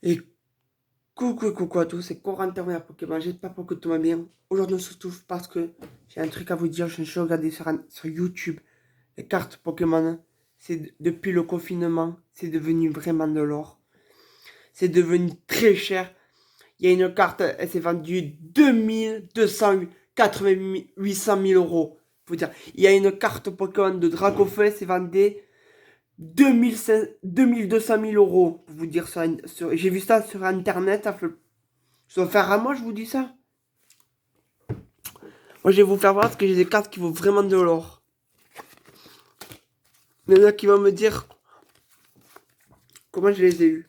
Et coucou à tous, c'est Corentin à Pokémon, j'espère que tout va bien. Aujourd'hui on se retrouve parce que j'ai un truc à vous dire, je me suis regardé sur YouTube les cartes Pokémon. Depuis le confinement, c'est devenu vraiment de l'or. C'est devenu très cher. Il y a une carte, elle s'est vendue 800 000 euros. Faut dire, il y a une carte Pokémon de Dracofeu, elle s'est vendue 2200 000 euros. Pour vous dire ça, j'ai vu ça sur internet. Je dois faire à moi, je vous dis ça. Moi, je vais vous faire voir parce que j'ai des cartes qui vaut vraiment de l'or. Mais il y en a qui vont me dire comment je les ai eues.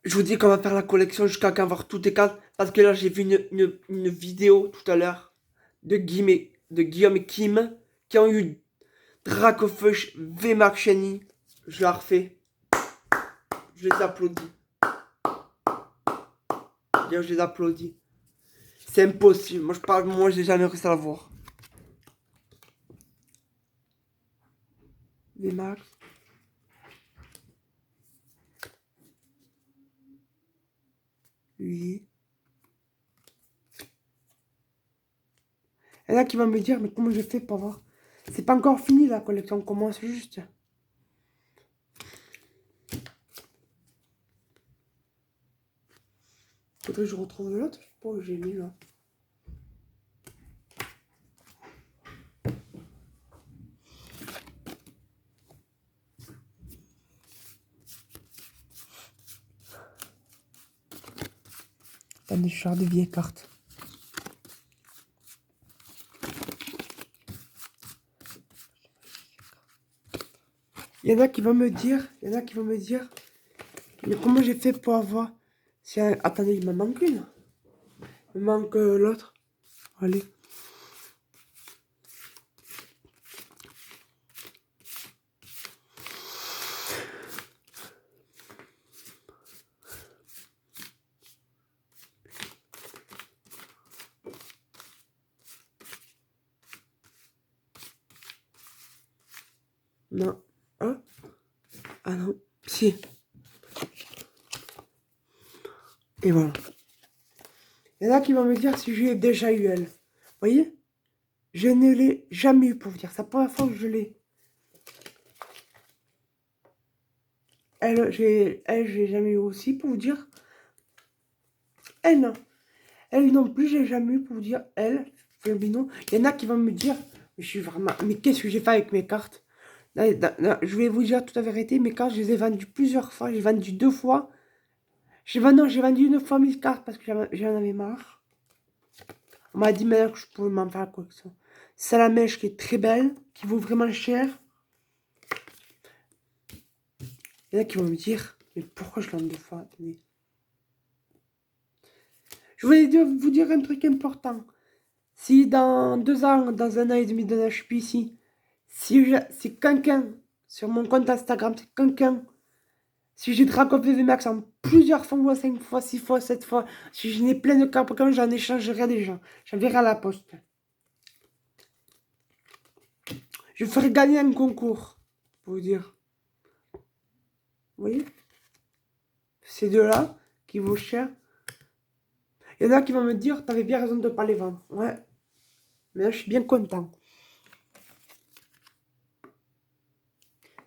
Je vous dis qu'on va faire la collection jusqu'à avoir toutes les cartes. Parce que là, j'ai vu une vidéo tout à l'heure de Guillaume et Kim qui ont eu Dracofeuch, VMAX Shiny. Je leur fais. Je les applaudis. D'ailleurs, je les applaudis. C'est impossible. Moi, j'ai jamais réussi à la voir. VMAX. Lui. Il y en a qui vont me dire, mais comment je fais pour voir? C'est pas encore fini la collection, on commence juste. Faudrait que je retrouve l'autre, je sais pas où j'ai mis là. Attendez, je sors des vieilles cartes. Il y en a qui vont me dire, mais comment j'ai fait pour avoir... Attendez, il me manque une. Il me manque l'autre. Allez. Non. Hein? Ah non. Si. Et voilà. Il y en a qui vont me dire si j'ai déjà eu elle. Vous voyez? Je ne l'ai jamais eu pour vous dire. C'est la première fois que je l'ai. J'ai jamais eu aussi pour vous dire. Elle, non. Elle non plus, j'ai jamais eu pour vous dire. Elle, Fabino. Il y en a qui vont me dire, mais je suis vraiment. Mais qu'est-ce que j'ai fait avec mes cartes? Là, je vais vous dire toute la vérité. Mes cartes, je les ai vendues plusieurs fois. J'ai vendu 2 fois. Non, j'ai vendu une fois 1000 cartes parce que j'en avais marre. On m'a dit maintenant que je pouvais m'en faire la collection. Salamèche qui est très belle, qui vaut vraiment cher. Il y en a qui vont me dire, mais pourquoi je l'en 2 fois? Attendez. Je voulais vous dire un truc important. Si dans 2 ans, dans un an et demi de là, je suis ici, si quelqu'un, sur mon compte Instagram, c'est quelqu'un, si j'ai Dracofeu VMAX en plusieurs fois, 5 fois, 6 fois, 7 fois, si je n'ai plein de cartes Pokémon, j'en échangerai des gens. J'enverrai à la poste. Je ferai gagner un concours, pour vous dire. Vous voyez? Ces deux-là, qui vaut cher. Il y en a qui vont me dire, t'avais bien raison de ne pas les vendre. Ouais. Mais là, je suis bien content.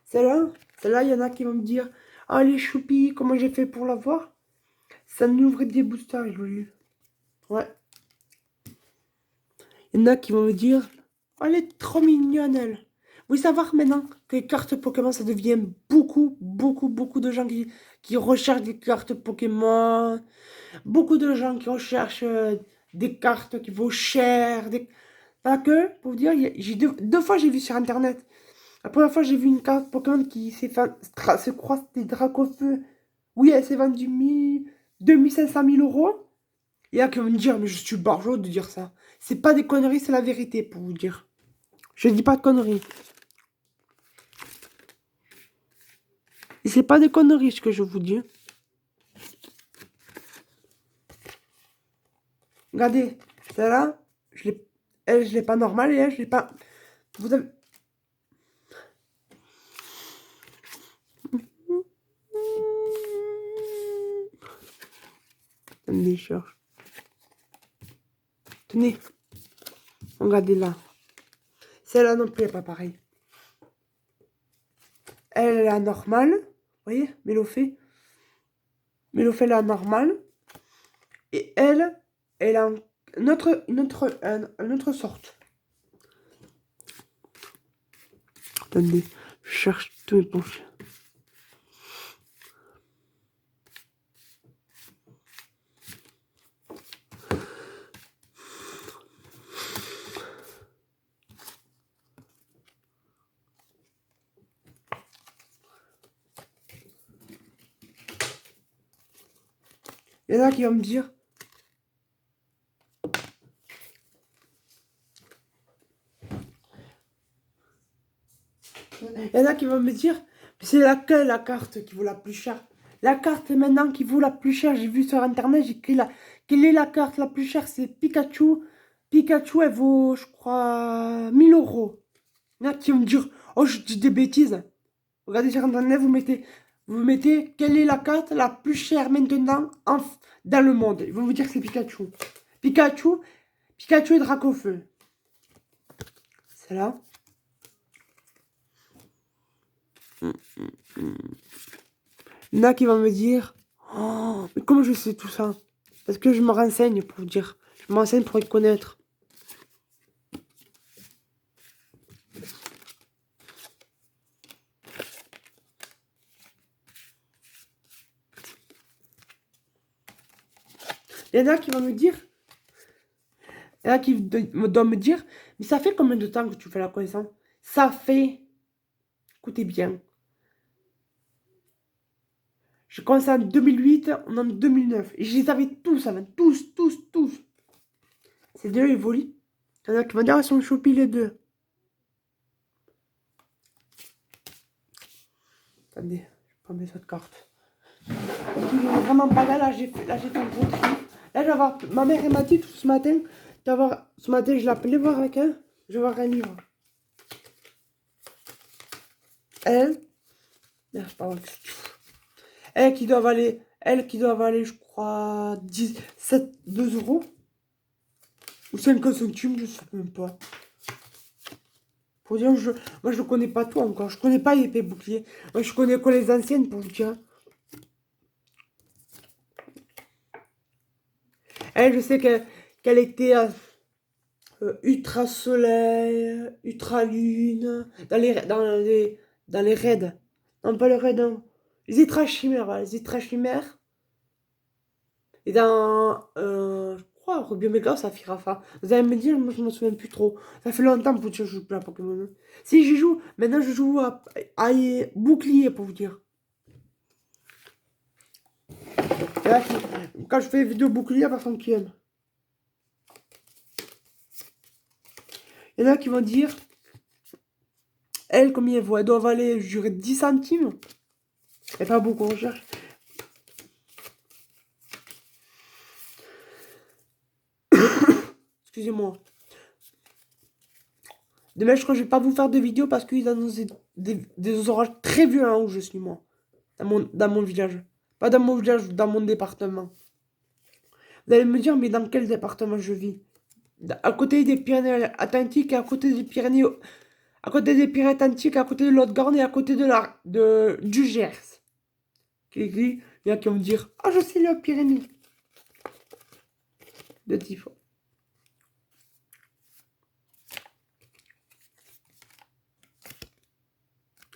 Celle-là, il y en a qui vont me dire, ah les choupis, comment j'ai fait pour l'avoir? Ça m'ouvre des boosters, je l'ai. Ouais. Il y en a qui vont me dire, oh, elle est trop mignonne, elle. Vous savez savoir maintenant que les cartes Pokémon, ça devient beaucoup de gens qui recherchent des cartes Pokémon. Beaucoup de gens qui recherchent des cartes qui vaut cher. Pas que, pour vous dire, j'ai deux fois j'ai vu sur internet. La première fois j'ai vu une carte Pokémon qui s'est fait se croise des Dracofeu. Oui, elle s'est vendue 2500 000 euros. Il y a qui vont me dire, mais je suis barjot de dire ça. C'est pas des conneries, c'est la vérité pour vous dire. Je dis pas de conneries. Et c'est pas des conneries ce que je vous dis. Regardez, celle-là, Elle, je l'ai pas normale et elle, je l'ai pas... Vous avez... Attendez, je cherche. Tenez. Regardez là. Celle-là non plus, elle n'est pas pareille. Elle est la normale. Vous voyez, Mélofée. Mélofée, la normale. Et elle a une autre sorte. Attendez, je cherche tous les poches. Il y en a qui vont me dire... Il y en a qui vont me dire, c'est laquelle la carte qui vaut la plus chère? La carte maintenant qui vaut la plus chère, j'ai vu sur internet, j'ai écrit là. Quelle est la carte la plus chère? C'est Pikachu. Pikachu, elle vaut, je crois, 1000 euros. Il y en a qui vont me dire, oh, je dis des bêtises. Regardez sur internet, vous mettez quelle est la carte la plus chère maintenant dans le monde. Ils vont vous dire que c'est Pikachu. Pikachu et Dracofeu. C'est là. Il y en a qui vont me dire, oh, mais comment je sais tout ça? Parce que je me renseigne pour vous dire. Je me renseigne pour y connaître. Il y en a qui vont me dire, il y en a qui doivent me dire, mais ça fait combien de temps que tu fais la connaissance? Ça fait, écoutez bien, je commençais en 2008, on est en 2009. Et je les avais tous avant, tous. Ces deux évoluent. Il y en a qui vont dire, ils sont choupis les deux. Attendez, je prends mes autres cartes. Parce qu'il est vraiment pas là, j'ai fait un gros tri. Là, je vais avoir, ma mère elle m'a dit tout ce matin, ce matin je l'ai appelé voir avec elle, je vais voir un livre. Elle, merde, je parle. Elle qui doit valer, je crois, 2 euros. Ou 50 centimes, je sais même pas. Pour dire, moi je connais pas tout encore. Je connais pas les épées boucliers. Moi je connais que les anciennes pour vous dire. Elle, je sais qu'elle était ultra soleil, ultra lune, dans les raids. Non, pas les raids, non. Les ultra chimères, voilà, les ultra chimères. Et dans, je crois, Ruby Omega, ça fait Rafa. Vous allez me dire, moi je me souviens plus trop. Ça fait longtemps pour dire que je joue plus à Pokémon. Si j'y joue, maintenant je joue à bouclier pour vous dire. Et là, quand je fais des vidéos bouclier, il y a personne qui aime. Il y en a qui vont dire, elle, combien elle vaut? Elle doit valer, je dirais, 10 centimes. Et pas beaucoup, on cherche. Excusez-moi. Demain, je crois que je vais pas vous faire de vidéo parce qu'ils annoncent des orages très violents où je suis, moi. Dans mon village. Pas dans mon village, dans mon département. Vous allez me dire, mais dans quel département je vis? À côté des Pyrénées-Atlantiques, à côté des Pyrénées... À côté des Pyrénées-Atlantiques, à côté de l'Haute-Garonne et à côté du Gers. Il y a qui vont me dire, ah, je suis les Pyrénées. De Tifo.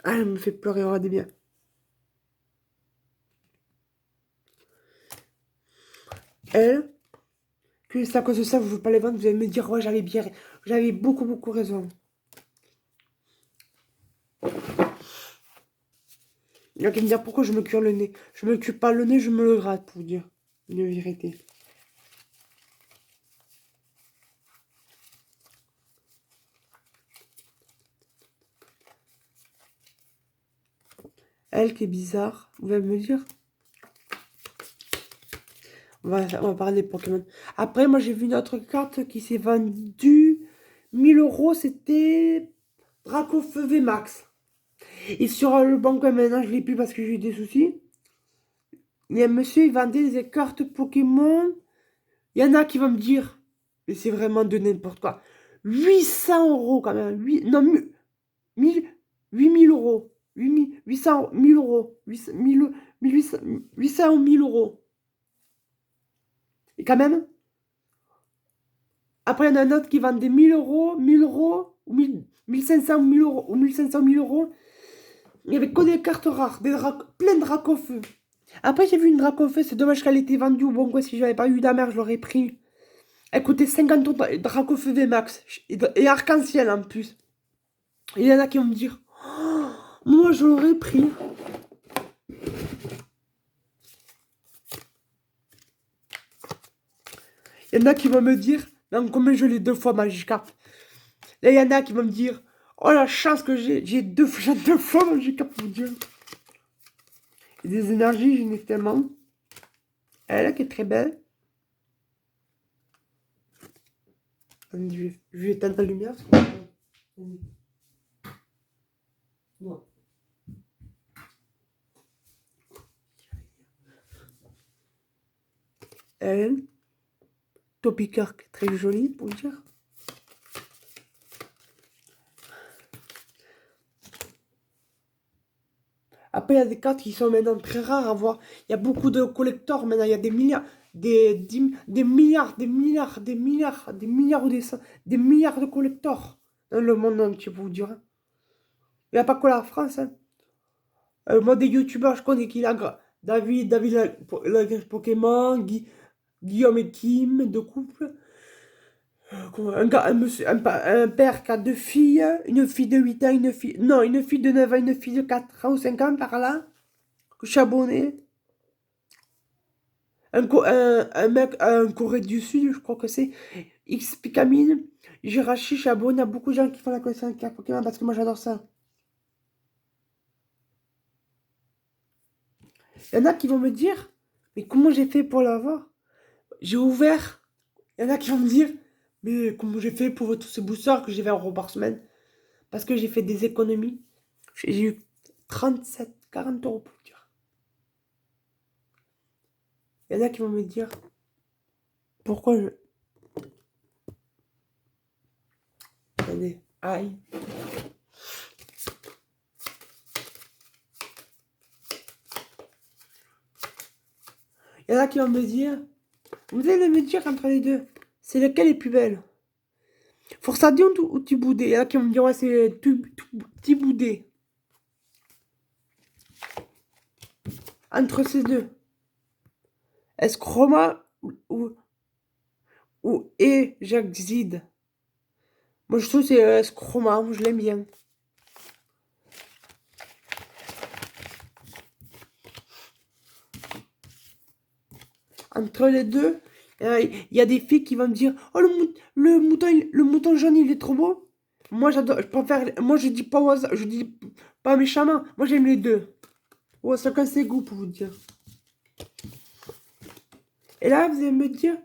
Ah, elle me fait pleurer, regardez bien. Elle, que c'est à cause de ça, vous ne voulez pas les vendre, vous allez me dire, ouais, j'avais beaucoup raison. Il y a qui me dire pourquoi je me cure le nez. Je me cure pas le nez, je me le gratte, pour vous dire une vérité. Elle qui est bizarre, vous allez me dire. On va parler de Pokémon. Après, moi j'ai vu une autre carte qui s'est vendue. 1000 €, c'était Dracofeu VMAX. Et sur le bon coin, maintenant, je ne l'ai plus parce que j'ai eu des soucis. Il y a un monsieur, il vendait des cartes Pokémon. Il y en a qui vont me dire, mais c'est vraiment de n'importe quoi. 800 € quand même. Non, 8000 €. 800, 1000 €. 800 ou 1000 €. Et quand même, après, il y en a un autre qui vend des 1000 €, 1000 €, ou 1500 ou 1000 € ou 1500 1000 €. Il n'y avait que des cartes rares, plein de Dracofeu. Après, j'ai vu une Dracofeu, c'est dommage qu'elle était vendue au bon coin. Si j'avais pas eu d'amère, je l'aurais pris. Elle coûtait 50 € Dracofeu VMAX. Et arc-en-ciel en plus. Et il y en a qui vont me dire, oh, moi je l'aurais pris. Il y en a qui vont me dire, non, combien je l'ai 2 fois Magikarp. Là, il y en a qui vont me dire, oh la chance que j'ai 2 fois Magikarp pour vous dire. Et des énergies, j'en ai tellement. Elle qui est très belle. Je vais éteindre la lumière. Non. Elle, Topicark, très jolie pour dire. Après, il y a des cartes qui sont maintenant très rares à voir. Il y a beaucoup de collectors maintenant. Il y a des milliards, des milliards, des milliards, des milliards, des milliards, des milliards de collectors dans le monde entier, pour vous dire. Il n'y a pas que la France. Hein. Moi, des youtubeurs, je connais qui là. David la Pokémon, Guillaume et Kim, de couple. Un père qui a 2 filles, une fille de 8 ans, une fille de 9 ans, une fille de 4 ans ou 5 ans par là. Chabonné. Un mec, un Corée du Sud, je crois que c'est X-Picamine, Jirachi, Chabon. Il y a beaucoup de gens qui font la connaissance de Pokémon parce que moi j'adore ça. Il y en a qui vont me dire, mais comment j'ai fait pour l'avoir? J'ai ouvert. Il y en a qui vont me dire, mais comment j'ai fait pour tous ces boosters que j'ai 20 € par semaine? Parce que j'ai fait des économies. J'ai eu 37, 40 € pour dire. Il y en a qui vont me dire, pourquoi je. Attendez, aïe. Il y en a qui vont me dire, vous allez me dire entre les deux, c'est lequel est plus belle? Forçadion ou Tiboudé? Il y en a qui vont me dire, ouais, c'est Tiboudé. Entre ces deux, est-ce Chroma ou Jaxid? Moi, je trouve que c'est Chroma, je l'aime bien. Entre les deux, il y a des filles qui vont me dire, oh, le mouton jaune, il est trop beau. Moi, j'adore, je préfère, moi, je dis pas au hasard, je dis pas méchamment. Moi, j'aime les deux. Oh, chacun ses goûts, pour vous dire. Et là, vous allez me dire,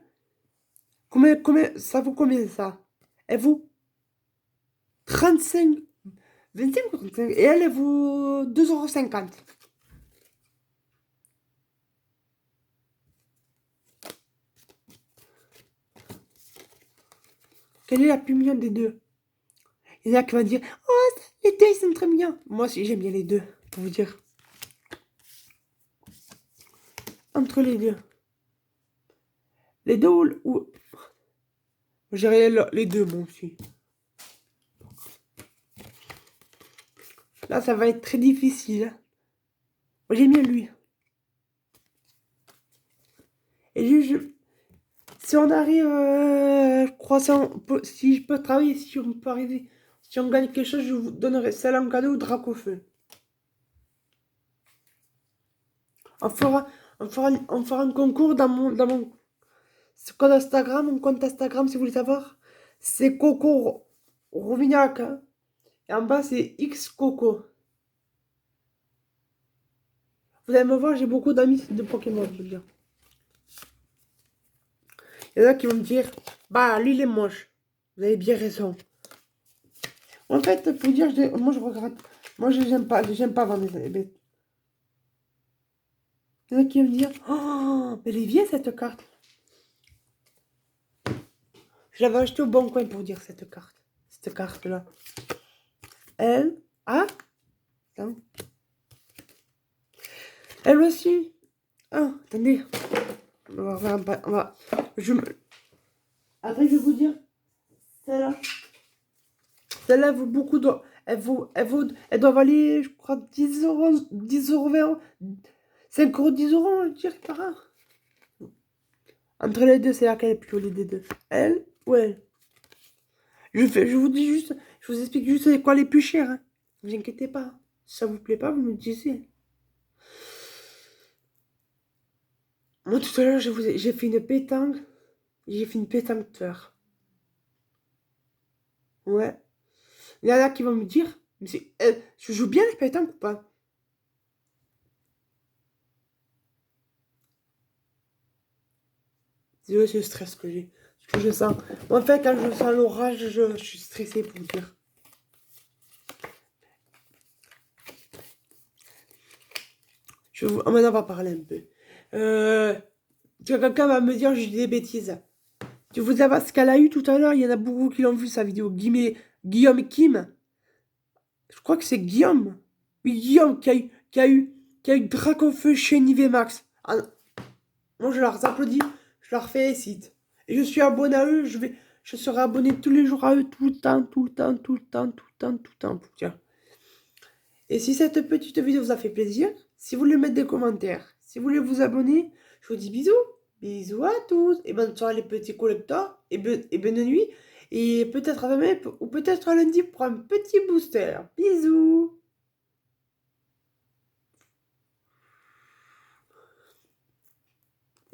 combien, ça vaut combien, ça? Elle vaut 35, 25 ou 35, et elle vaut 2,50 €. Quelle est la plus mignonne des deux? Il y en a qui vont dire, oh, les deux, ils sont très mignons. Moi aussi, j'aime bien les deux, pour vous dire. Entre les deux. Les deux ou. J'irai les deux, moi aussi. Là, ça va être très difficile. Hein. Moi, j'aime bien lui. Et si on arrive, je crois, si je peux travailler, si on peut arriver, si on gagne quelque chose, je vous donnerai celle en cadeau ou Dracofeu. On fera un concours dans mon compte Instagram, si vous voulez savoir. C'est Coco Rovignac. Hein. Et en bas, c'est X Coco. Vous allez me voir, j'ai beaucoup d'amis de Pokémon, je veux dire. Il y en a qui vont me dire, bah, lui, il est moche. Vous avez bien raison. En fait, pour dire, moi je regrette. Moi j'aime pas vendre les bêtes. Il y en a qui vont me dire, oh, mais elle est vieille cette carte. Je l'avais achetée au Bon Coin pour dire cette carte. Cette carte-là. Elle, ah, attends. Elle aussi. Ah, attendez. On va faire un pas. On va. Après, je vais vous dire. Celle-là. Celle-là vaut beaucoup d'or. Elle doit valer, je crois, 10 euros, 10 euros, 20, 5 euros, 10 euros, je dirais, par an. Entre les deux, c'est laquelle est plus jolie des deux? Elle ou elle? Je vous dis juste, je vous explique juste c'est quoi les plus chers. Hein. Ne vous inquiétez pas. Si ça vous plaît pas, vous me disiez. Moi, tout à l'heure, j'ai fait une pétanque. J'ai fait une pétanque tout à l'heure. Ouais. Il y en a qui vont me dire, mais je joue bien les pétanques ou pas? C'est le stress que j'ai. Que je sens. En fait, quand je sens l'orage, je suis stressée pour dire. Maintenant, on va parler un peu. Quelqu'un va me dire, je dis des bêtises. Tu vous savez ce qu'elle a eu tout à l'heure? Il y en a beaucoup qui l'ont vu sa vidéo. Guillaume Kim. Je crois que c'est Guillaume. Oui, Guillaume qui a eu Dracofeu chez Nivemax. Ah, moi, je leur applaudis. Je leur fais site. Et je suis abonné à eux. Je serai abonné tous les jours à eux. Tout le temps, tout le temps, tout le temps, tout le temps, tout le temps. Tiens. Et si cette petite vidéo vous a fait plaisir, si vous voulez mettre des commentaires, si vous voulez vous abonner, je vous dis bisous. Bisous à tous. Et bonne soirée les petits collecteurs. Et bonne nuit. Et peut-être à demain ou peut-être à lundi pour un petit booster. Bisous.